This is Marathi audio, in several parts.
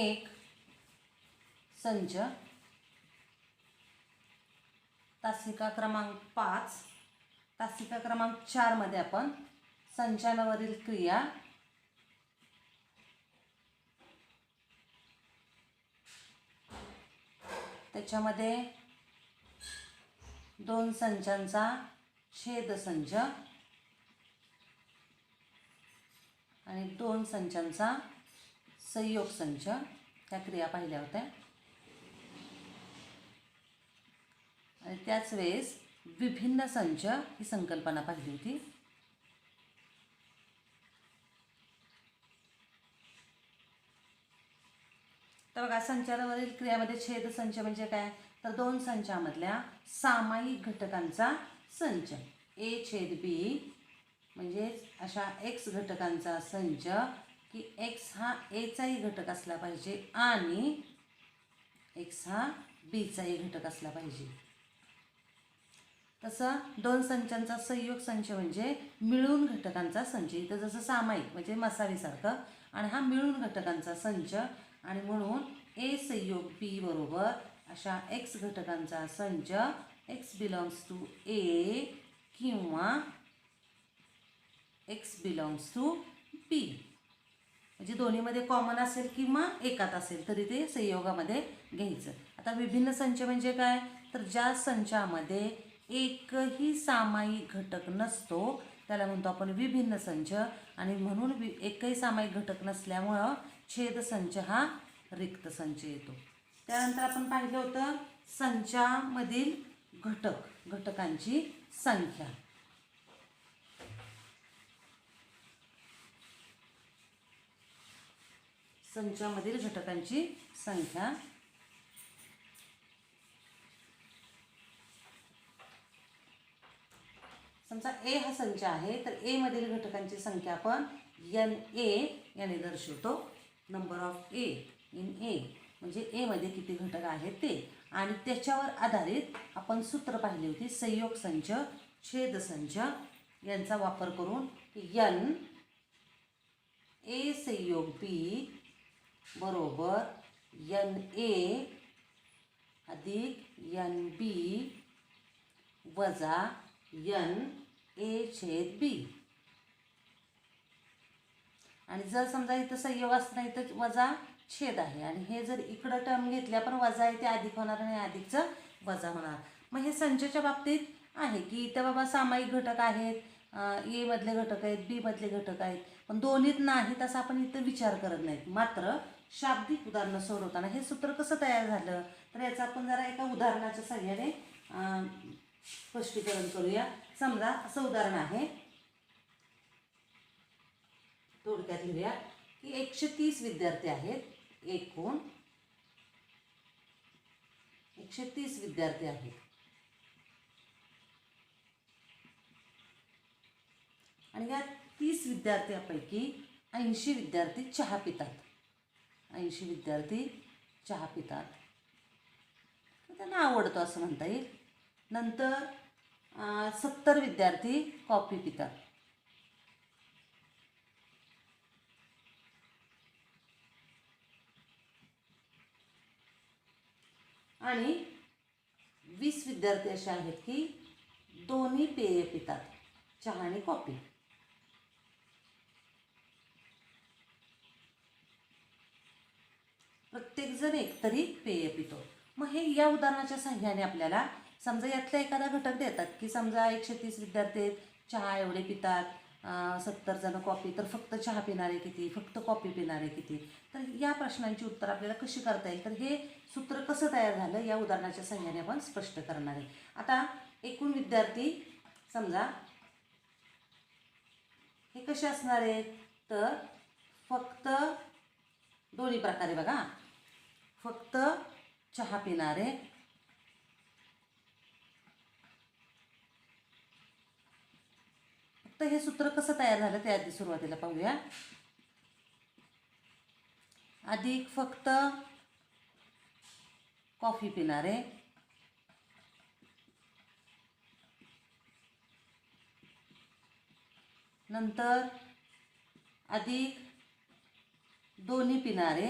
1 संच, तासिका क्रमांक 5, तासिका क्रमांक 4 मध्ये आपण संचांवरील क्रिया, त्याच्यामध्ये 2 संचांचा छेदसंच आणि 2 संचांचा संयोग संच त्या क्रिया पाहिल्या होत्या. आणि त्याच वेळेस विभिन्न संच ही संकल्पना पाहिली होती. तर बघा, संचावरील क्रियामध्ये छेदसंच म्हणजे काय, तर 2 संचामधल्या सामायिक घटकांचा संच, ए छेद बी, म्हणजेच अशा एक्स घटकांचा संच की एक्स हा एचाही घटक असला पाहिजे आणि एक्स हा बीचाही घटक असला पाहिजे. तसं 2 संचांचा संयोग संच म्हणजे मिळून घटकांचा संच, इथं जसं सामायिक म्हणजे मसावीसारखं, आणि हा मिळून घटकांचा संच, आणि म्हणून ए संयोग बी बरोबर अशा एक्स घटकांचा संच, एक्स बिलॉंग्स टू ए किंवा एक्स बिलॉंग्स टू बी, म्हणजे दोन्हीमध्ये कॉमन असेल किंवा एकात असेल तरी ते संयोगामध्ये घ्यायचं. आता विभिन्न संच म्हणजे काय, तर ज्या संचामध्ये एकही सामायिक घटक नसतो त्याला म्हणतो आपण विभिन्न संच, आणि म्हणून एकही सामायिक घटक नसल्यामुळं छेदसंच हा रिक्त संच येतो. त्यानंतर आपण पाहिलं होतं संचामधील घटकांची संख्या. संचामधील घटकांची संख्या, समजा ए हा संच आहे तर ए मधील घटकांची संख्या आपण एन ए याने दर्शवतो. नंबर ऑफ ए इन ए म्हणजे ए मध्ये किती घटक आहेत ते, आणि त्याच्यावर आधारित आपण सूत्र पाहिली होती संयोग संच, छेदसंच यांचा वापर करून एन ए संयोग बी बरोबर एन ए अधिक एन बी वजा एन ए छेद बी. आणि जर समजा इथं संयोग असताना इथं वजा छेद आहे आणि हे जर इकडं टर्म घेतल्या पण वजा आहे ते अधिक होणार आणि अधिकचं वजा होणार. मग हे संचच्या बाबतीत आहे की इथं बाबा सामायिक घटक आहेत, ए मधले घटक आहेत, बी मधले घटक आहेत, पण दोन्हीत नाहीत असं आपण इथं विचार करत नाहीत. मात्र शाब्दिक उदाहरणं सोडवताना हे सूत्र कसं तयार झालं तर याचं आपण जरा एका उदाहरणाच्या सहाय्याने स्पष्टीकरण करूया. समजा असं उदाहरण आहे, थोडक्यात लिहूया की 130 विद्यार्थी आहेत, एकूण 130 विद्यार्थी आहेत, आणि या 30 विद्यार्थ्यांपैकी 80 विद्यार्थी चहा पितात. 80 विद्यार्थी चहा पितात, त्यांना आवडतो असं म्हणता येईल. नंतर 70 विद्यार्थी कॉफी पितात. आणि 20 विद्यार्थी असे आहेत की दोन्ही पेय पितात, चहा आणि कॉफी. प्रत्येकजण एकतरी पेय पितो. मग हे या उदाहरणाच्या सहाय्याने आपल्याला समजा यातला एखादा घटक देतात की समजा 130 विद्यार्थी आहेत, चहा एवढे पितात, 70 जण कॉफी, तर फक्त चहा पिणारे किती, फक्त कॉफी पिणारे किती. तर या प्रश्नांची उत्तर आपल्याला कशी करता येईल तर हे सूत्र कसं तयार झालं या उदाहरणाच्या सहाय्याने आपण स्पष्ट करणार आहे. आता एकूण विद्यार्थी समजा हे कसे असणार आहेत तर फक्त दोन्ही प्रकारे बघा, फक्त चहा पिणारे, तर हे सूत्र कसं तयार झालं ते आधी सुरुवातीला पाहूया. अधिक फक्त कॉफी पिणारे, नंतर अधिक दोन्ही पिणारे,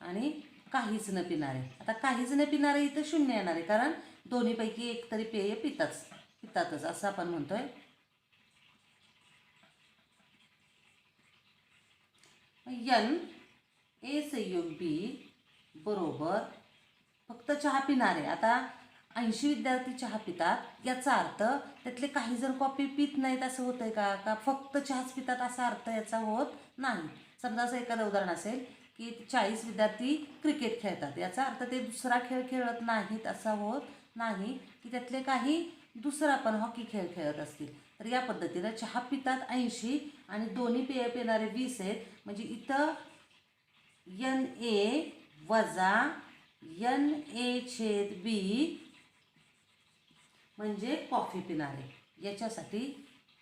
आणि काहीच न पिणारे. आता काहीच न पिणारे इथं शून्य येणार आहे, कारण दोन्हीपैकी एक तरी पेय पितातच असं आपण म्हणतोय. एन ए संयोग बी बरोबर फक्त चहा पिणारे. आता 80 विद्यार्थी चहा पितात, याचा अर्थ त्यातले काही जण कॉफी पित नाहीत असं होतंय का फक्त चहाच पितात असा अर्थ याचा होत नाही. समजा असं एखादं उदाहरण असेल की 40 विद्यार्थी क्रिकेट खेळतात, याचा अर्थ ते दुसरा खेळ खेळत नाहीत असा होत नाही की त्यातले काही दुसरा पण हॉकी खेळ खेळत असतील. तर या पद्धतीनं चहा पितात 80 आणि दोन्ही पेय पिणारे 20 आहेत. म्हणजे इथं NA वजा NA/B म्हणजे कॉफी पिणारे, याच्यासाठी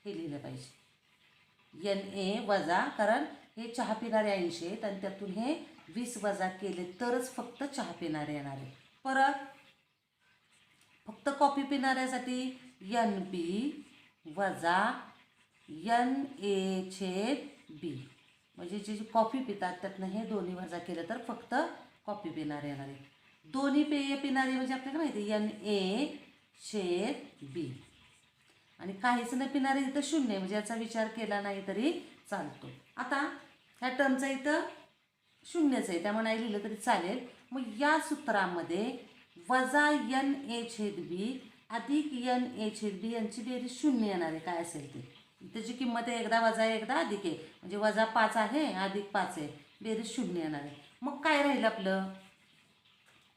हे लिहिलं पाहिजे. NA वजा, कारण हे चहा पिणारे 80 आहेत आणि त्यातून हे 20 वजा केले तरच फक्त चहा पिणारे येणार आहे. परत फक्त कॉफी पिणाऱ्यासाठी NB वजा NA/B म्हणजे जे कॉफी पितात त्यातनं हे दोन्ही वजा केलं तर फक्त कॉफी पिणारे येणार आहे. दोन्ही पेय पिणारे म्हणजे आपल्याला माहिती आहे NA/B. आणि काहीच न पिणारे इथं शून्य, म्हणजे याचा विचार केला नाही तरी चालतो. आता ह्या टर्मचा इथं शून्यच आहे, त्यामुळे नाही लिहिलं तरी चालेल. मग या सूत्रामध्ये वजा NA/B अधिक NA/B यांची बेरीज शून्य येणार आहे. काय असेल ते त्याची किंमत आहे, एकदा वजा आहे एकदा अधिक आहे, म्हणजे वजा 5 आहे अधिक 5 आहे, बेरीज शून्य येणार आहे. मग काय राहील आपलं,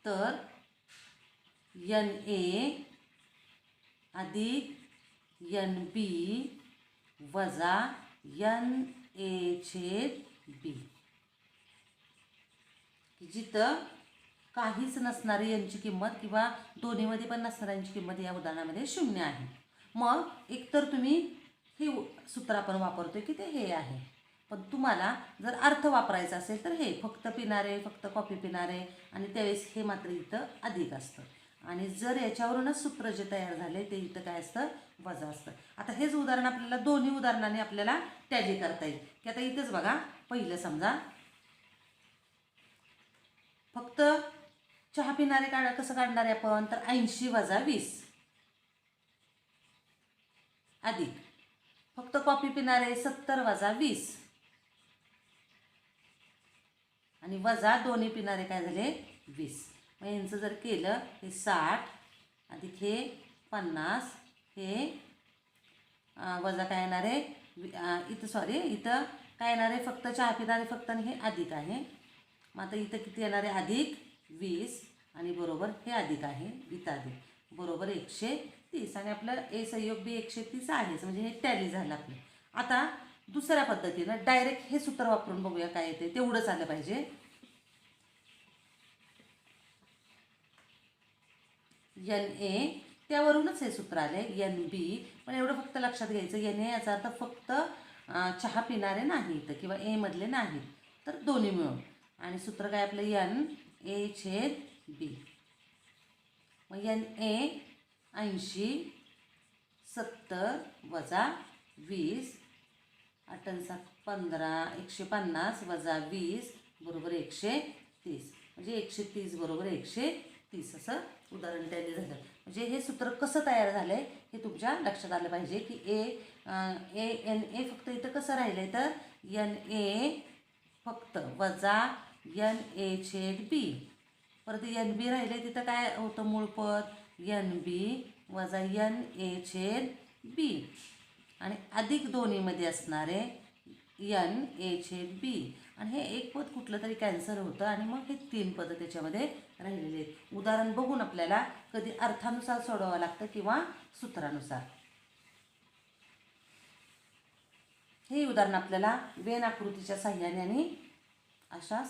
तर NA अधिक NB वजा NA/B. जिथं काहीच नसणारी यांची किंमत किंवा दोन्हीमध्ये पण नसणाऱ्यांची किंमत या उदाहरणामध्ये शून्य आहे. मग एकतर तुम्ही हे सूत्र आपण वापरतोय की ते हे आहे, पण तुम्हाला जर अर्थ वापरायचा असेल तर हे फक्त पिणारे, फक्त कॉफी पिणारे, आणि त्यावेळेस हे मात्र इथं अधिक असतं. आणि जर याच्यावरूनच सूत्र जे तयार झाले ते इथं काय असतं, वजा असतं. आता हेच उदाहरण आपल्याला दोन्ही उदाहरणाने आपल्याला टॅली करता येईल. की आता इथंच बघा, पहिलं समजा फक्त चहा पिणारे कसं काढणार आहे आपण, तर 80 वजा 20 अधिक फक्त कॉफी पिणारे 70 वजा 20 आणि वजा दोन्ही पिणारे काय झाले 20. मग यांचं जर केलं हे 60 अधिक हे 50, हे वजा काय येणार आहे इथं काय येणार आहे, फक्त चहा पिणारे फक्त, आणि हे अधिक आहे. मग आता इथं किती येणार आहे, अधिक 20 आणि बरोबर हे अधिक आहे, इथं अधिक बरोबर 130. आणि आपलं A संयोग B 130 आहेच, म्हणजे हे टॅली झालं आपलं. आता दुसऱ्या पद्धतीनं डायरेक्ट हे सूत्र वापरून बघूया काय येते, तेवढंच आलं पाहिजे. NA त्यावरूनच हे सूत्र आले, NB. पण एवढं फक्त लक्षात घ्यायचं, NA याचा अर्थ फक्त चहा पिणारे नाहीत किंवा A मधले नाहीत, तर दोन्ही मिळून. आणि सूत्र काय आपलं NA/B. मग NA 80 70 वजा 20 8 15 150 वजा 20 बरोबर 130. म्हणजे 130 बरोबर 130 असं उदाहरण टॅली झालं. म्हणजे हे सूत्र कसं तयार झालं आहे हे तुमच्या लक्षात आलं पाहिजे की NA फक्त इथं कसं राहिलं आहे, तर NA फक्त वजा NA/B. परत NB राहिले तिथं काय होतं मूळ पद, NB वजा NA/B आणि अधिक दोन्हीमध्ये असणारे NA/B. आणि हे एक पद कुठलं तरी कॅन्सल होतं आणि मग हे 3 पद त्याच्यामध्ये राहिलेले आहेत. उदाहरण बघून आपल्याला कधी अर्थानुसार सोडवावं लागतं किंवा सूत्रानुसार. हे उदाहरण आपल्याला वेन आकृतीच्या साह्याने आणि अशा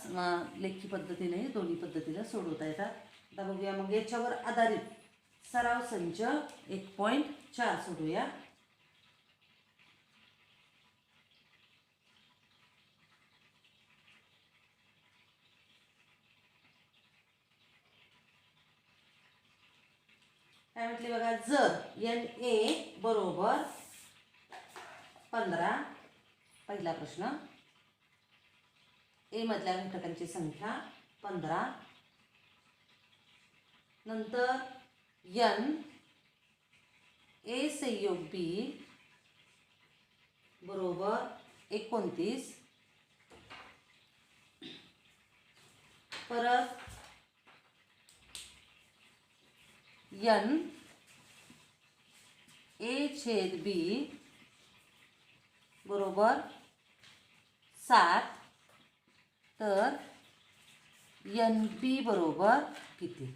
लेखी पद्धतीने दोन्ही पद्धतीला सोडवता येतात. आता बघूया मग याच्यावर आधारित सराव संच 1.4 सोडूया. काय म्हटले बघा, जर NA बरोबर 15, पहिला प्रश्न, A मधल्या घटकांची संख्या 15, नंतर n a संयोग b बरोबर 29, परत n a छेद b बरोबर 7, तर n b बरोबर किती?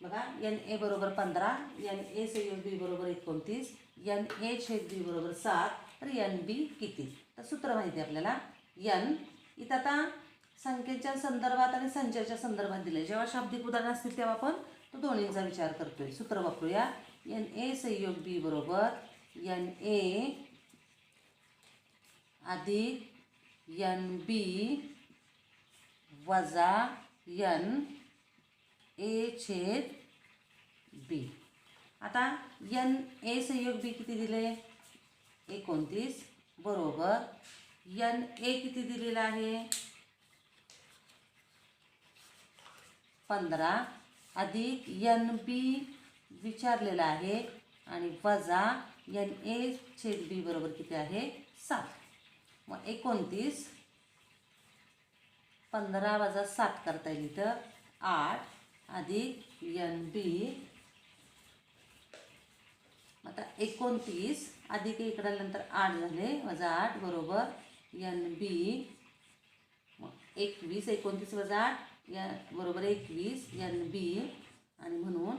बघा, n a बरोबर 15, n a संयोग b बरोबर 29, n a छेद b बरोबर 7, तर n b किती? तर सूत्र माहिती आहे आपल्याला. n इथं आता संख्येच्या संदर्भात आणि संचाच्या संदर्भात दिले. जेव्हा शाब्दिक उदाहरण असतील तेव्हा आपण तो दोन्हींचा विचार करतोय. सूत्र वापरूया. n a संयोग b बरोबर n a अधिक n b वजा n a छेद b. आता n a संयोग b किती दिले? 29 बरोबर n a किती दिलेला आहे? 15 अधिक n b विचारलेला आहे आणि वजा n a छेद b बरोबर किती आहे? 7. मग 29 15 वजा 7 करता येईल इथं 8 अधिक n b. आता 29 अधिक इकडे नंतर 8 झाले वजा 8 बरोबर n b. मग 21 29 वजा 8 या बरोबर 21 n b आणि म्हणून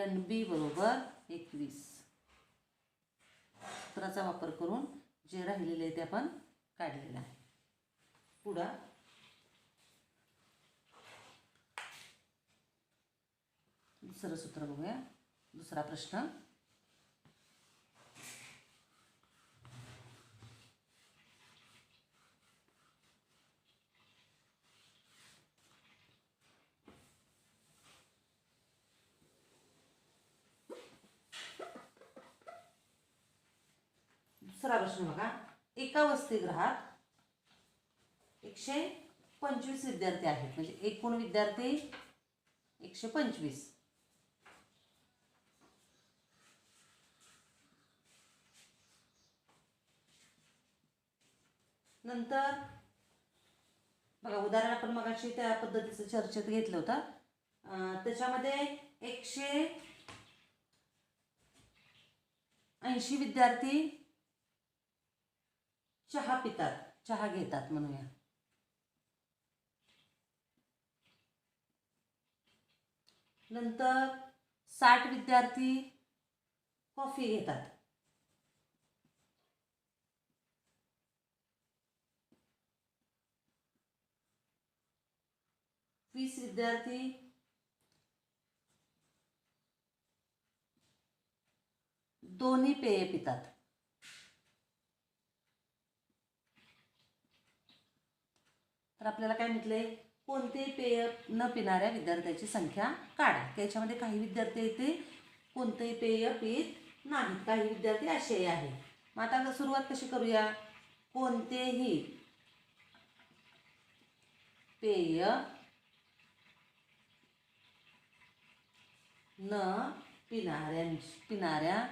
n b बरोबर 21. सूत्राचा वापर करून जे राहिलेले ते आपण काढलेलं आहे. पुढं दुसरं सूत्र बघूया. दुसरा प्रश्न. दुसरा प्रश्न बघा. एका वसतिगृहात 125 विद्यार्थी आहेत. म्हणजे एकूण विद्यार्थी 125. नंतर बघा, उदाहरण आपण मगाशी त्या पद्धतीचं चर्चेत घेतलं होतं. त्याच्यामध्ये 180 विद्यार्थी चहा पितात, चहा घेतात म्हणूया. नंतर 60 विद्यार्थी कॉफी घेतात. वीस विद्यार्थी दोन्ही पेय पितात. तर आपल्याला काय म्हटले? कोणतेही पेय न पिणाऱ्या विद्यार्थ्याची संख्या काढा. त्याच्यामध्ये काही विद्यार्थी येते कोणतेही पेय पित नाहीत, काही विद्यार्थी असे आहे. मग आता सुरुवात कशी करूया? कोणतेही पेय न पिणाऱ्या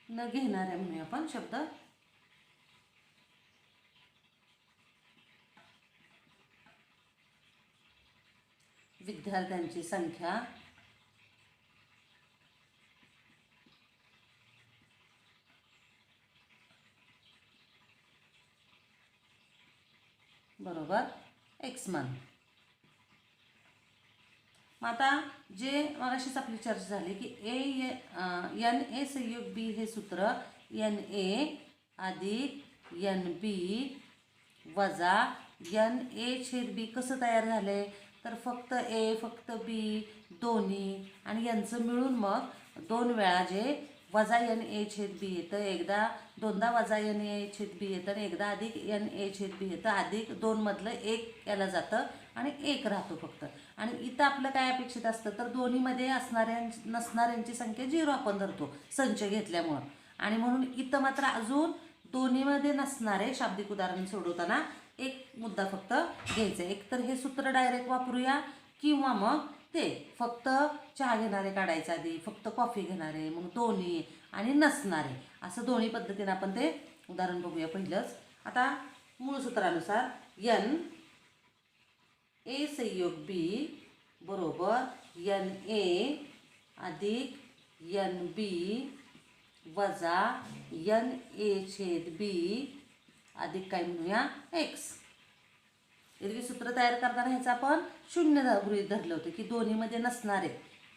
न घेणाऱ्या म्हणूया आपण शब्द. विद्यार्थ्यांची संख्या बरोबर x मान. मग आता जे मगाशीच आपली चर्चा झाली की n a संयोग b हे सूत्र n a अधिक n b वजा n a छेद b कसं तयार झाले? तर फक्त a फक्त b दोन्ही आणि यांचं मिळून मग दोन वेळा जे वजा n a छेद b येतं, एकदा दोनदा वजा n a छेद b येतं आणि एकदा अधिक n a छेद b येतं. अधिक 2 मधलं 1 याला जातं आणि 1 राहतो फक्त. आणि इथं आपलं काय अपेक्षित असतं? तर दोन्हीमध्ये नसणाऱ्यांची संख्या 0 आपण धरतो संच घेतल्यामुळं. आणि म्हणून इथं मात्र अजून दोन्हीमध्ये नसणारे शाब्दिक उदाहरण सोडवताना एक मुद्दा फक्त घ्यायचा आहे. एक तर हे सूत्र डायरेक्ट वापरूया किंवा मग ते फक्त चहा घेणारे काढायचे आधी, फक्त कॉफी घेणारे, मग दोन्ही आणि नसणारे, असं दोन्ही पद्धतीने आपण ते उदाहरण बघूया. पहिलंच आता मूळ सूत्रानुसार एन ए संयोग बी बरोबर एन ए अधिक एन बी वजा एन ए छेद बी अधिक काय म्हणूया एक्स. एरवी सूत्र तयार करताना ह्याचं आपण शून्य गृहीत धरलं होतं की दोन्हीमध्ये नसणारे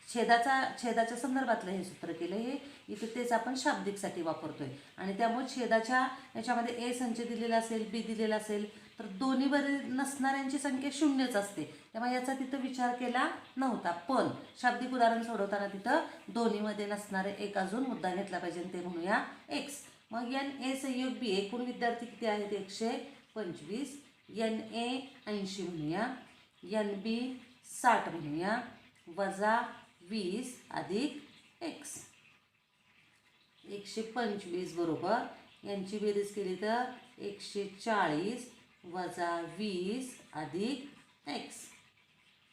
छेदाच्या संदर्भातलं हे सूत्र केलं. हे इथे तेच आपण शाब्दिकसाठी वापरतोय आणि त्यामुळे छेदाच्या याच्यामध्ये ए संच दिलेला असेल, बी दिलेला असेल तर दोन्हीमध्ये नसणाऱ्यांची संख्या शून्यच असते. त्यामुळे याचा तिथं विचार केला नव्हता. पण शाब्दिक उदाहरण सोडवताना तिथं दोन्हीमध्ये नसणारे एक अजून मुद्दा घेतला पाहिजे, ते म्हणूया एक्स. मग एन ए संयोग बी एकूण विद्यार्थी किती आहेत 125, एन ए 80 म्हणूया, एन बी 60 म्हणूया, वजा 20 अधिक एक्स. 125 बरोबर यांची बेरीज केली तर 140 वजा 20 अधिक एक्स.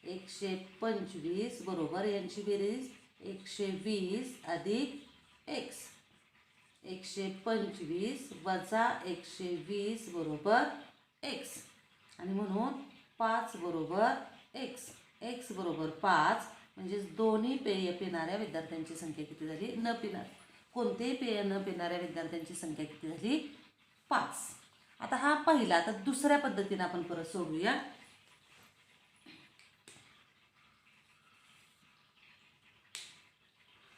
125 बरोबर यांची बेरीज 120 अधिक एक्स. 125 वजा 120 बरोबर एक्स आणि म्हणून 5 बरोबर एक्स. एक्स बरोबर 5 म्हणजे दोन्ही पेय पिणाऱ्या विद्यार्थ्यांची संख्या किती झाली? कोणतेही पेय न पिणाऱ्या विद्यार्थ्यांची संख्या किती झाली? 5. आता हा पहिला. आता दुसऱ्या पद्धतीने आपण परत सोडूया.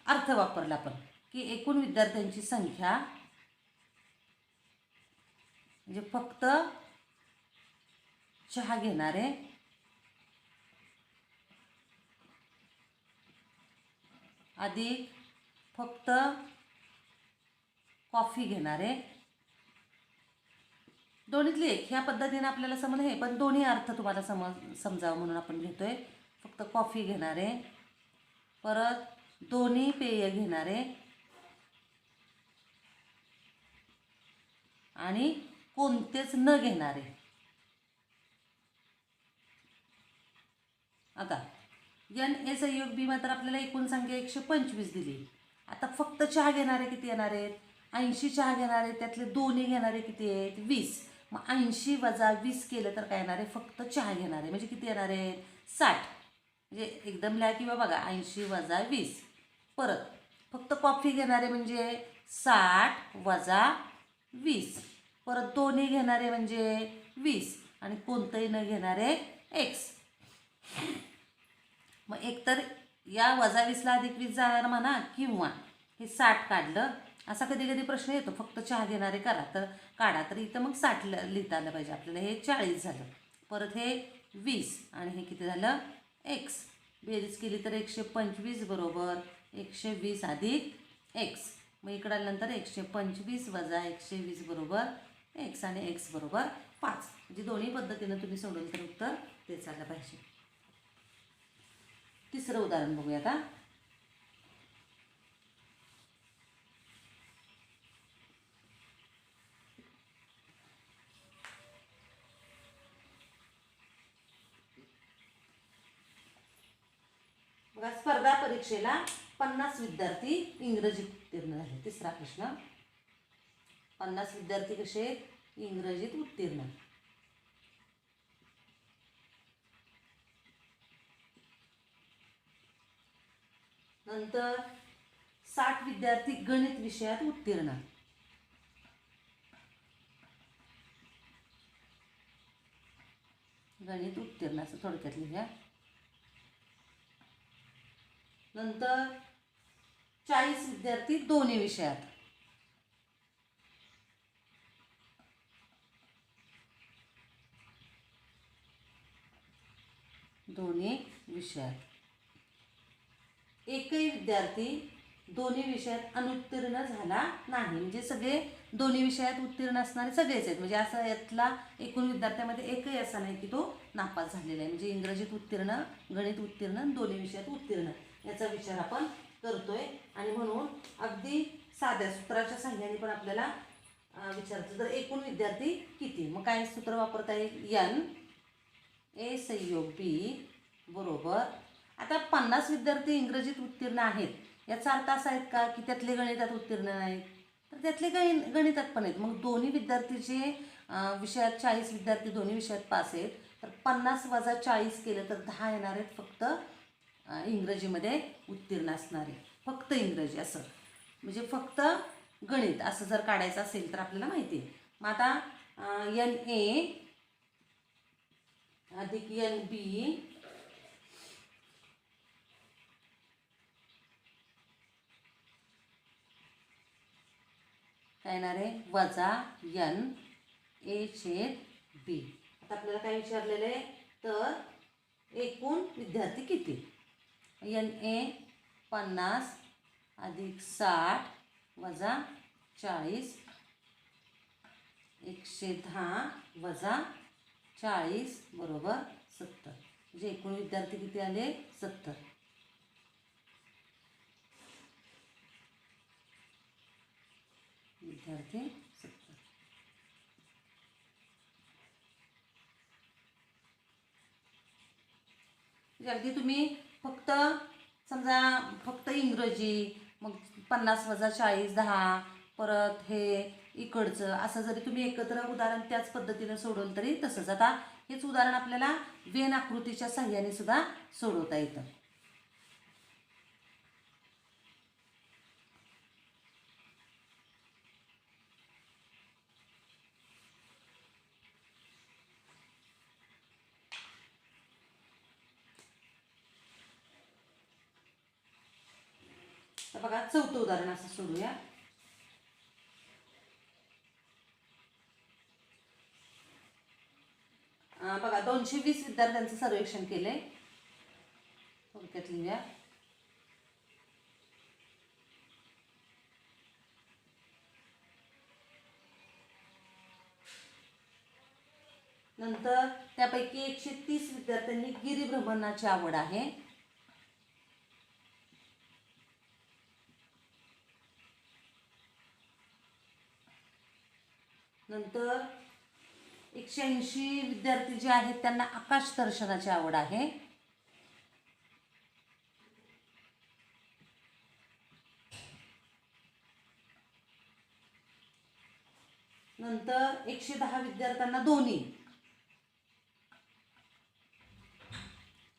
अर्थ वापरला आपण की एकूण विद्यार्थ्यांची संख्या म्हणजे फक्त चहा घेणारे अधिक फक्त कॉफी घेणारे, दोन्हीतली एक. ह्या पद्धतीने आपल्याला समजलं हे, पण दोन्ही अर्थ तुम्हाला समजावं म्हणून आपण घेतोय. फक्त कॉफी घेणारे, परत दोन्ही पेय घेणारे आणि कोणतेच न घेणारे. आता एन ए संयोग बी मात्र आपल्याला एकूण संख्या 125 दिली. आता फक्त चहा घेणारे किती येणार आहेत? 80 चहा घेणारे, त्यातले दोन्ही घेणारे किती आहेत? 20. मग 80 वजा 20 केलं तर काय येणार आहे? फक्त चहा घेणारे म्हणजे किती येणार आहेत? 60. म्हणजे एकदम लिहा किंवा बघा 80 वजा 20. परत फक्त कॉफी घेणारे म्हणजे 60 वजा 20. परत दोन्ही घेणारे म्हणजे 20 आणि कोणतंही न घेणारे एक्स. मग एकतर या वजा 20ला अधिक 20 जाणार म्हणा किंवा हे 60 काढलं. असा कधी कधी प्रश्न येतो फक्त चहा घेणारे काढा तर इथं मग 60 लिहिता आलं पाहिजे आपल्याला. हे 40 झालं. परत हे 20 आणि हे किती झालं? एक्स. बेरीज केली तर 125 बरोबर 120 अधिक एक्स. मग इकडं आल्यानंतर 125 वजा 120 बरोबर एक्स आणि एक्स बरोबर 5. म्हणजे दोन्ही पद्धतीनं तुम्ही सोडवलं तर उत्तर तेच आलं पाहिजे. तिसरं उदाहरण बघूया आता. बघा, स्पर्धा परीक्षेला 50 विद्यार्थी इंग्रजीत उत्तीर्ण झाले. तिसरा प्रश्न. 50 विद्यार्थी कसे इंग्रजीत उत्तीर्ण. नंतर 60 विद्यार्थी गणित विषयात उत्तीर्ण. गणित उत्तीर्ण असं थोडक्यात लिहूया. नंतर 40 विद्यार्थी दोन्ही विषयात. दोन्ही विषयात. एकही विद्यार्थी दोन्ही विषयात अनुत्तीर्ण झाला नाही. म्हणजे सगळे दोन्ही विषयात उत्तीर्ण असणारे सगळेच आहेत. म्हणजे असं यातला एकूण विद्यार्थ्यामध्ये एकही असा नाही की तो नापास झालेला आहे. म्हणजे इंग्रजीत उत्तीर्ण, गणित उत्तीर्ण, दोन्ही विषयात उत्तीर्ण याचा विचार आपण करतोय. आणि म्हणून अगदी साध्या सूत्राच्या सहाय्याने पण आपल्याला विचारतं तर एकूण विद्यार्थी किती, मग काय सूत्र वापरता येईल, एन ए संयोग बी बरोबर. आता 50 विद्यार्थी इंग्रजीत उत्तीर्ण आहेत याचा अर्थ असा आहे का की त्यातले गणितात उत्तीर्ण नाहीत, तर त्यातले गणितात पण आहेत. मग दोन्ही विद्यार्थीचे विषयात 40 विद्यार्थी दोन्ही विषयात पास आहेत, तर 50 वजा 40 केलं तर 10 येणार आहेत फक्त इंग्रजीमध्ये उत्तीर्ण असणारे, फक्त इंग्रजी असं, म्हणजे फक्त गणित असं जर काढायचं असेल तर आपल्याला माहिती आहे. मग आता एन ए अधिक एन बी काय येणार आहे, वजा एन ए छेद बी. आता आपल्याला काय विचारलेलं आहे, तर एकूण विद्यार्थी किती, एन ए 50 अधिक 60 वजा 40 110 वजा 40 बरोबर 70, म्हणजे एकूण विद्यार्थी किती आले, 70. विद्यार्थी 70. अगदी तुम्ही फक्त समजा फक्त इंग्रजी, मग 50 वजा 40 10 परत हे इकडचं असं जरी तुम्ही एकत्र उदाहरण त्याच पद्धतीने सोडवलं तरी तसंच. आता हेच उदाहरण आपल्याला वेन आकृतीच्या साह्याने सुद्धा सोडवता येतं. तर बघा चौथं उदाहरण असं सोडूया. बघा 220 विद्यार्थ्यांचं सर्वेक्षण केलंय, थोडक्यात लिहूया. नंतर त्यापैकी 130 विद्यार्थ्यांनी गिरिभ्रमणाची आवड आहे. नंतर 180 विद्यार्थी जे आहेत त्यांना आकाश दर्शनाची आवड आहे. नंतर 110 विद्यार्थ्यांना दोन्ही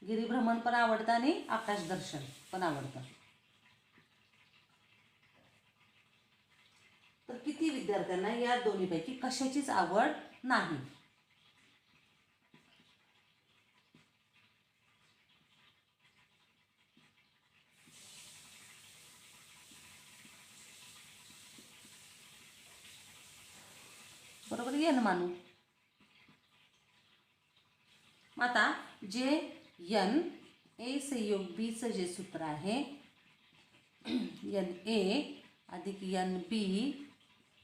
गिरिभ्रमण पण आवडतं आणि आकाश दर्शन पण आवडतं. तर किती विद्यार्थ्यांना या दोन्हीपैकी कशाचीच आवड नाही. बरोबर एन मानू. आता जे एन ए संयोग बीचं जे सूत्र आहे एन ए अधिक एन बी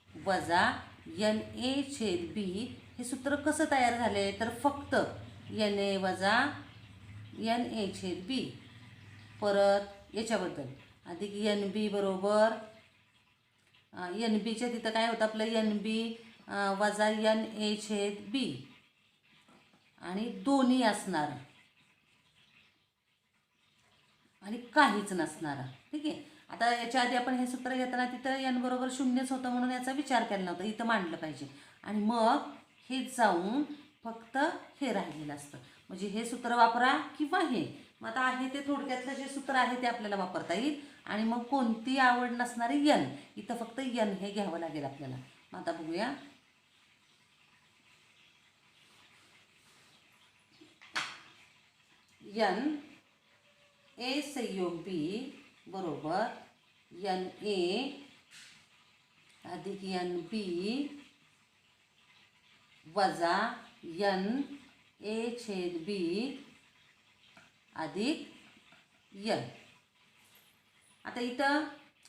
वजा एन ए छेद बी, हे सूत्र कसं तयार झाले, तर फक्त एन ए वजा एन ए छेद बी, परत याच्याबद्दल अधिक एन बी बरोबर एन बीच्या तिथं काय होतं आपलं एन बी वजा एन ए छेद बी आणि दोन्ही असणार आणि काहीच नसणार. ठीक आहे. आता याच्या आधी आपण हे सूत्र घेताना तिथं एन बरोबर 0च होतं म्हणून याचा विचार केला नव्हता, इथं मांडलं पाहिजे. आणि मग हे जाऊन फक्त हे राहिलेलं असतं, म्हणजे हे सूत्र वापरा किंवा हे. मग आता आहे ते थोडक्यातलं जे सूत्र आहे ते आपल्याला वापरता येईल. आणि मग कोणती आवड नसणारी एन, इथं फक्त एन हे घ्यावं लागेल आपल्याला. मग आता बघूया. एन ए संयोग बी बरोबर एन ए अधिक एन बी वजा एन ए छेद बी अधिक एन. आता इथं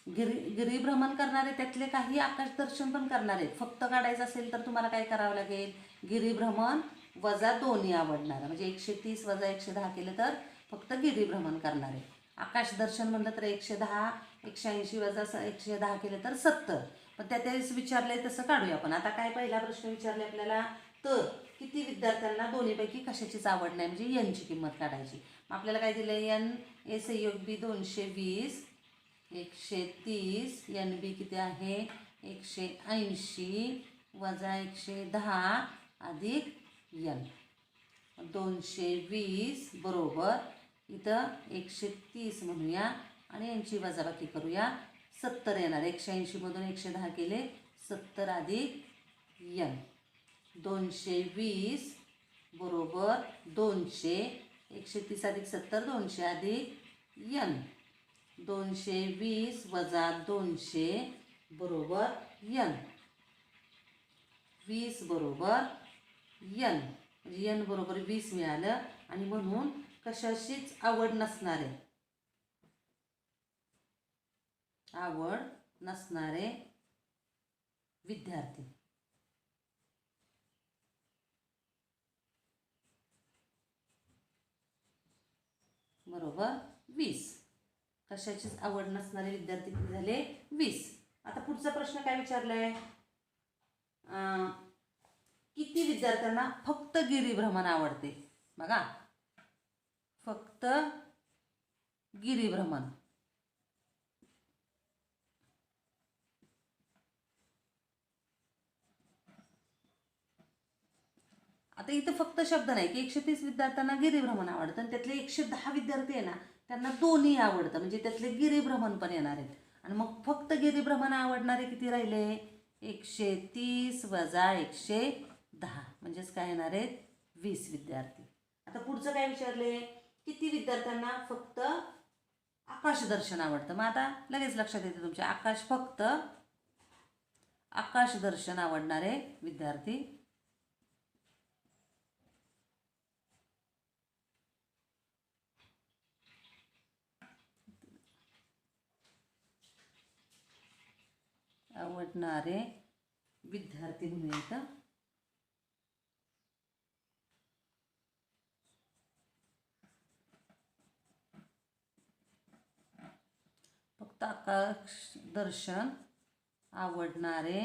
गिरिभ्रमण करणारे त्यातले काही आकाश दर्शन पण करणार आहेत. फक्त काढायचं असेल तर तुम्हाला काय करावं लागेल, गिरिभ्रमण वजा दोन्ही आवडणार, म्हणजे 130 वजा 110 केलं तर फक्त गिरिभ्रमण करणार आहे. आकाश दर्शन म्हणलं तर 110 180 वजा 110 केलं तर 70. पण त्यावेळेस विचारले तसं काढूया आपण. आता काय पहिला प्रश्न विचारले आपल्याला, तर किती विद्यार्थ्यांना दोन्हीपैकी कशाचीच आवड नाही, म्हणजे यनची किंमत काढायची. मग आपल्याला काय दिलं, यन ए संयोग बी 220, 130, एन बी किती आहे 180 वजा 110 अधिक यन 220 बरोबर इथं 130 म्हणूया आणि यांची वजाबाकी करूया. 70 येणार. 180मधून 110 केले 70 अधिक यन 220 बरोबर 200. 130 अधिक 70 200 अधिक यन 220 वजा 200 बरोबर यन 20 बरोबर यन, म्हणजे यन बरोबर 20 मिळालं. आणि म्हणून कशाशीच आवड नसणारे, आवड नसणारे विद्यार्थी बरोबर 20. कशाचीच आवड नसणारे विद्यार्थी किती झाले 20. आता पुढचा प्रश्न काय विचारलाय, किती विद्यार्थ्यांना फक्त गिरिभ्रमण आवडते. बघा, फक्त गिरिभ्रमण. आता इथं फक्त शब्द नाही की 130 विद्यार्थ्यांना गिरिभ्रमण आवडतं आणि त्यातले 110 विद्यार्थी आहे ना त्यांना दोन्ही आवडतं, म्हणजे त्यातले गिरिभ्रमण पण येणार आहेत. आणि मग फक्त गिरिभ्रमण आवडणारे किती राहिले 130 वजा 110, म्हणजेच काय येणार आहेत 20 विद्यार्थी. आता पुढचं काय विचारले, किती विद्यार्थ्यांना फक्त आकाशदर्शन आवडतं. मग आता लगेच लक्षात येते तुमच्या, फक्त आकाशदर्शन आवडणारे विद्यार्थी आवडणारे विद्यार्थी म्हणूया इथं. फक्त आकाशदर्शन आवडणारे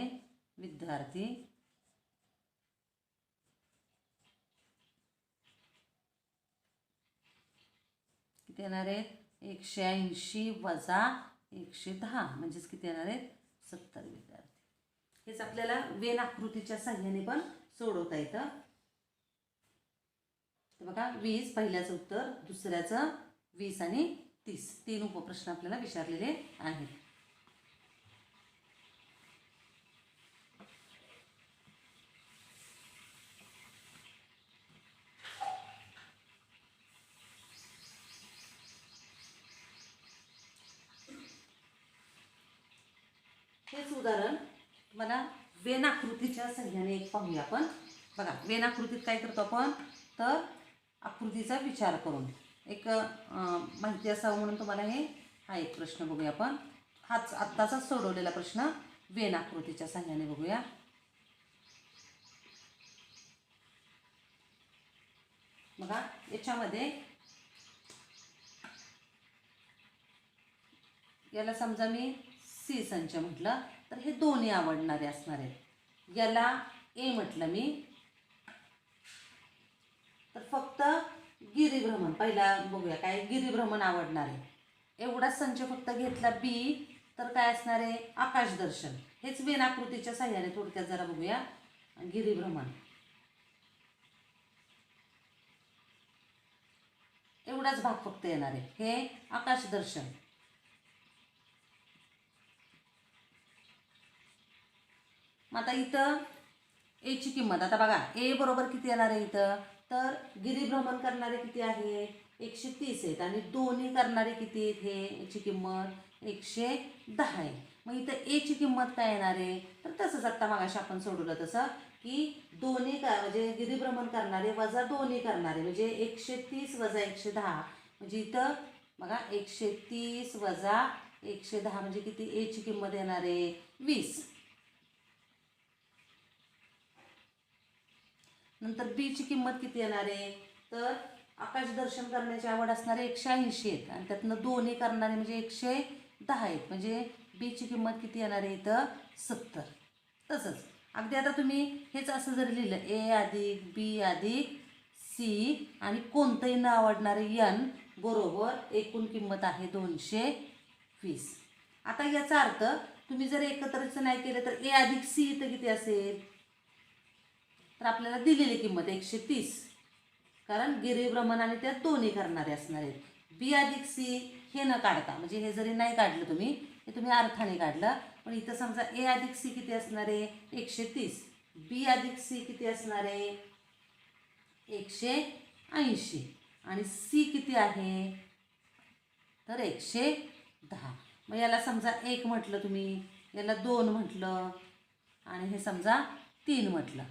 विद्यार्थी किती येणार आहेत 180 वजा 110, म्हणजेच किती येणार आहेत 70 विद्यार्थी. हेच आपल्याला वेन आकृतीच्या साहाय्याने पण सोडवता येतं. तर बघा 20 पहिल्याचं उत्तर, दुसऱ्याचं 20 आणि 30, 3 उपप्रश्न आपल्याला विचारलेले आहेत. हेच उदाहरण मला वेन आकृतीच्या साहाय्याने एक पाहूया आपण. बघा वेन आकृतीत काय करतो आपण, तर आकृतीचा विचार करून एक माहिती असावं म्हणून तुम्हाला हा एक प्रश्न बघूया आपण. हाच आत्ताचा सोडवलेला प्रश्न वेन आकृतीच्या साहाय्याने बघूया. बघा याच्यामध्ये याला समजा मी सी संच म्हटलं तर हे दोन्ही आवडणारे असणार आहेत. याला ए म्हटलं मी तर फक्त गिरिभ्रमण पहिला बघूया काय गिरिभ्रमण आवडणार आहे. एवढाच संच फक्त घेतला बी तर काय असणार आहे आकाशदर्शन. हेच वेन आकृतीच्या साहाय्याने थोडक्यात जरा बघूया. गिरिभ्रमण एवढाच भाग फक्त येणार आहे, हे आकाशदर्शन. मग आता इथं एची किंमत आता बघा ए बरोबर किती येणार आहे इथं, तर गिरिभ्रमण करणारे किती आहे 130 आहेत आणि दोन्ही करणारे किती आहेत, हे याची किंमत 110 आहे. मग इथं एची किंमत काय येणार आहे, तर तसंच आत्ता मागाशी आपण सोडवलं तसं की दोन्ही म्हणजे गिरिभ्रमण करणारे वजा दोन्ही करणारे म्हणजे 130 वजा 110, म्हणजे इथं बघा 130 वजा 110 म्हणजे किती एची किंमत येणार आहे 20. नंतर बीची किंमत किती येणार आहे, तर आकाशदर्शन करण्याची आवड असणारे 180 आहेत आणि त्यातनं दोन्ही करणारे म्हणजे 110 आहेत, म्हणजे बीची किंमत किती येणार आहे इथं 70. तसंच अगदी आता तुम्ही हेच असं जर लिहिलं ए अधिक बी अधिक सी आणि कोणतंही न आवडणारे यन बरोबर एकूण किंमत आहे 220. आता याचा अर्थ तुम्ही जर एकत्रच नाही केलं तर ए अधिक सी इथं किती असेल, तर आपल्याला दिलेली किंमत 130, कारण गिरी भ्रमण आणि त्यात दोन्ही करणारे असणार आहेत. बी अधिक सी हे न काढता, म्हणजे हे जरी नाही काढलं तुम्ही, हे तुम्ही अर्थाने काढलं, पण इथं समजा ए अधिक सी किती असणार आहे 130, बी अधिक सी किती असणार आहे 180 आणि सी किती आहे तर 110. मग याला समजा 1 म्हटलं तुम्ही, याला 2 म्हटलं आणि हे समजा 3 म्हटलं.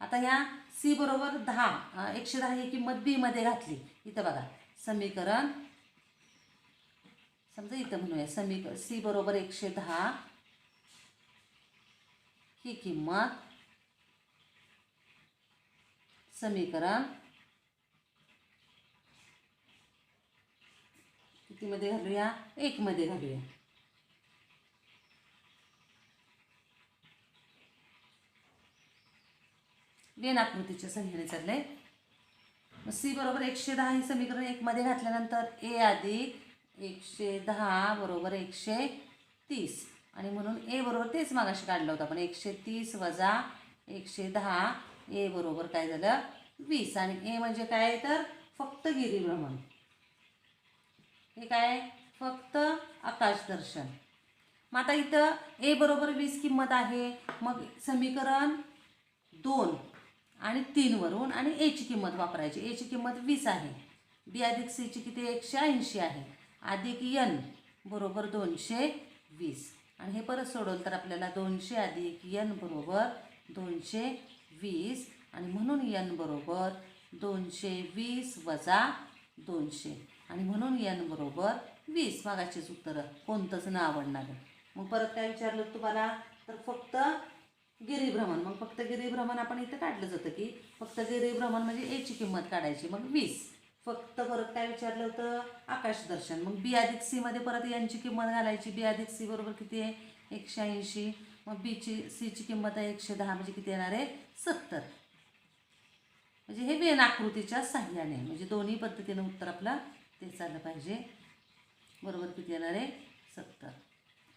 आता ह्या सी बरोबर 10 110 ही किंमत बी मध्ये घातली. इथं बघा समीकरण समजा इथं म्हणूया सी बरोबर 110 ही किंमत समीकरण कितीमध्ये घालूया 1 मध्ये घालूया. वेन आकृतीच्या संख्येने चाललंय. मग सी बरोबर 110 ही समीकरण 1 मध्ये घातल्यानंतर ए अधिक 110 बरोबर 130 आणि म्हणून ए बरोबर तेच मागाशी काढलं होतं आपण 130 वजा 110 ए बरोबर काय झालं 20 आणि ए म्हणजे काय तर फक्त गिरिभ्रमण, हे काय फक्त आकाशदर्शन. मग आता इथं ए बरोबर 20 किंमत आहे, मग समीकरण 2 आणि 3 वरून आणि एची किंमत वापरायची. एची किंमत 20 आहे, बी अधिक सीची किती 180 आहे, अधिक यन बरोबर 220 आणि हे परत सोडवलं तर आपल्याला 200 अधिक यन बरोबर 220 आणि म्हणून यन बरोबर 220 वजा 200 आणि म्हणून यन बरोबर 20. मागाचीच उत्तरं कोणतंच न आवडणार. मग परत काय विचारलं तुम्हाला तर फक्त गिरिभ्रमण. मग फक्त गिरिभ्रमण आपण इथं काढलं जातं की फक्त गिरिभ्रमण म्हणजे एची किंमत काढायची, मग 20. फक्त परत काय विचारलं होतं आकाशदर्शन, मग बी अधिक सी मध्ये परत यांची किंमत घालायची. बी अधिक सी बरोबर किती आहे 180, मग सीची किंमत आहे 110 म्हणजे किती येणार आहे 70. म्हणजे हे वेन आकृतीच्या साह्याने, म्हणजे दोन्ही पद्धतीने उत्तर आपलं तेच आलं पाहिजे. बरोबर किती येणार आहे 70.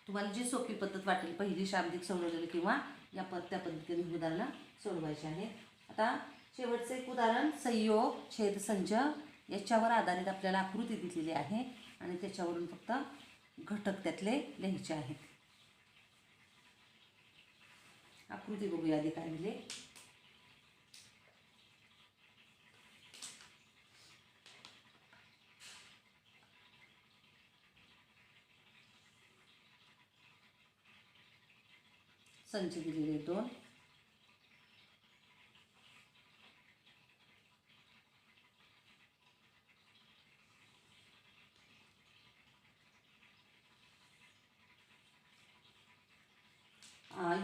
तुम्हाला जी सोपी पद्धत वाटेल पहिली शाब्दिक सोडवलेली किंवा त्या पद्धतीने उदाहरणं सोडवायची आहे. आता शेवटचं एक उदाहरण संयोग छेद संच याच्यावर आधारित आपल्याला आकृती दिलेली आहे आणि त्याच्यावरून फक्त घटक त्यातले लिहायचे आहेत. आकृती बघूया आधी काय दिले. संच दिलेले 2,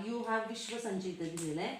यू हा विश्वसंच इथं दिलेला आहे.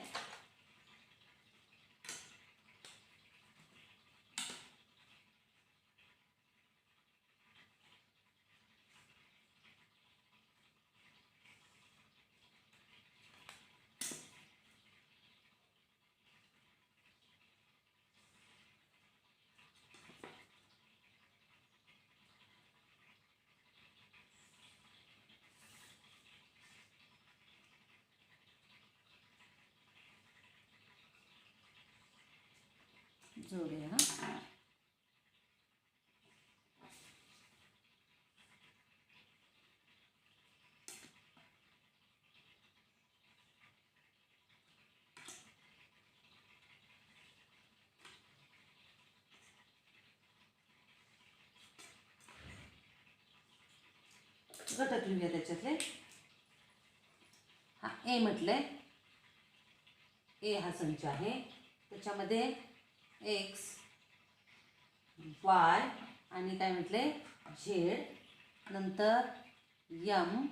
जोडूया. घटक लिहूया त्याच्यातले. हा ए म्हटलंय, ए हा संच आहे, त्याच्यामध्ये एक्स वाय आणि काय म्हटले झेड, नंतर यम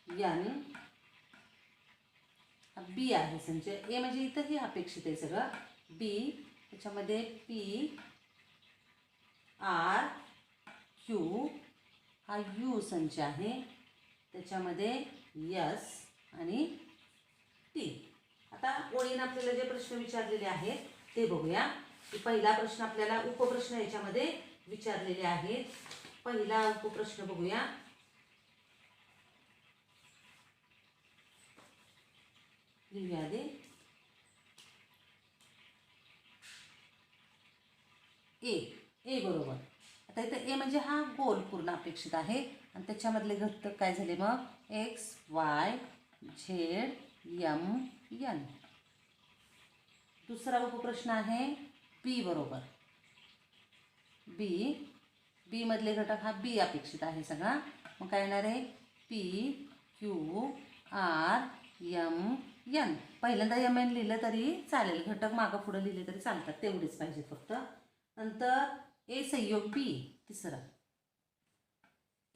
यन, बी आहे संच. ए म्हणजे इथंही अपेक्षित आहे सगळं. बी त्याच्यामध्ये पी आर क्यू हा यू संच आहे, त्याच्यामध्ये यस आणि टी. आता ओळीनं आपल्याला जे प्रश्न विचारलेले आहेत ते बघूया. की पहिला प्रश्न आपल्याला उपप्रश्न याच्यामध्ये विचारलेले आहेत. पहिला उपप्रश्न बघूया. लिहूया दे. ए बरोबर. आता इथं ए म्हणजे हा गोल पूर्ण अपेक्षित आहे आणि त्याच्यामधले घटक काय झाले मग X Y Z M N. दुसरा उपप्रश्न आहे बी बरोबर. बी मधले घटक हा बी अपेक्षित आहे सगळा. मग काय येणार आहे P Q R M N. पहिल्यांदा यम एन लिहिलं तरी चालेल, घटक मागं पुढं लिहिले तरी चालतात, तेवढेच पाहिजेत फक्त. नंतर ए संयोग बी. तिसरा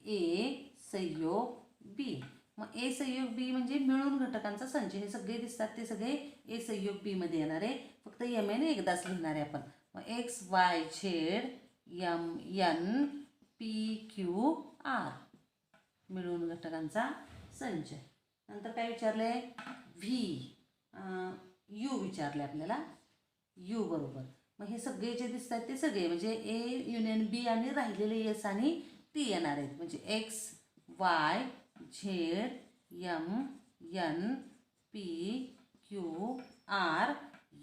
ए संयोग बी. मग ए संयोग बी म्हणजे मिळून घटकांचा संच. हे सगळे दिसतात ते सगळे ए संयोग बी मध्ये येणार आहे. फक्त एम एन एकदाच लिहिणार आहे आपण. मग X Y Z M N P Q R मिळून घटकांचा संच. नंतर काय विचारले व्ही यू विचारले आपल्याला. यू बरोबर. मग हे सगळे जे दिसतात ते सगळे म्हणजे ए युनियन बी आणि राहिलेले एस आणि टी येणार आहेत. म्हणजे X Y Z M N P Q R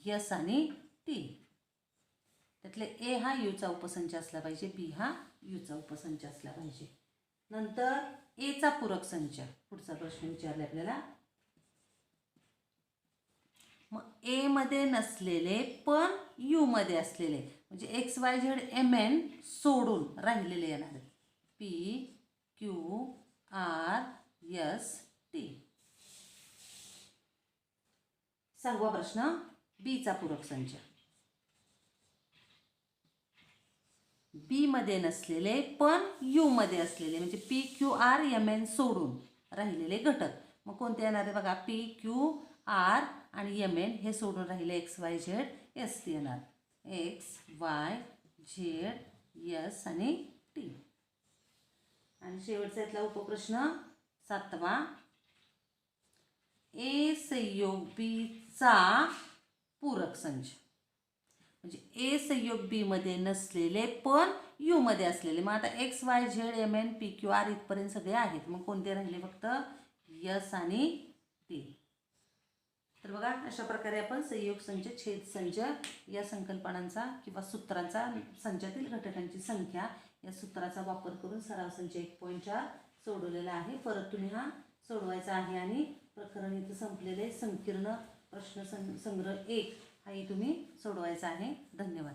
S आणि टी. त्यातले ए हा यूचा उपसंच असला पाहिजे, बी हा यूचा उपसंच असला पाहिजे. नंतर एचा पूरक संच. पुढचा प्रश्न विचारला आपल्याला. मग ए मध्ये नसलेले पण यू मध्ये असलेले म्हणजे X Y Z M N सोडून राहिलेले येणार आहेत. P Q R S T. सहावा प्रश्न बीचा पूरक संच. बी मध्ये नसलेले पण यू मध्ये असलेले म्हणजे P Q R M N सोडून राहिलेले घटक. मग कोणते येणार आहे बघा पी क्यू आर आणि एम एन हे सोडून राहिले X Y Z S T येणार. एक्स वाय झेड एस आणि टी. आणि शेवटचा यातला उपप्रश्न सातवा ए संयोग बी चा पूरक संच. म्हणजे ए संयोग बी मध्ये नसलेले पण यू मध्ये असलेले. मग आता X Y Z M N P Q R इथपर्यंत सगळे आहेत. मग कोणते राहिले फक्त यस आणि टी. तर बघा अशा प्रकारे आपण संयोग संच छेद संच या संकल्पनांचा किंवा सूत्रांचा संचातील घटकांची संख्या या सूत्राचा वापर करून सराव संच 1.4 सोडवलेला आहे. परत तुम्ही हा सोडवायचा आहे आणि प्रकरण इथं संपलेले संकीर्ण प्रश्न संग्रह 1 हाही तुम्ही सोडवायचा आहे. धन्यवाद.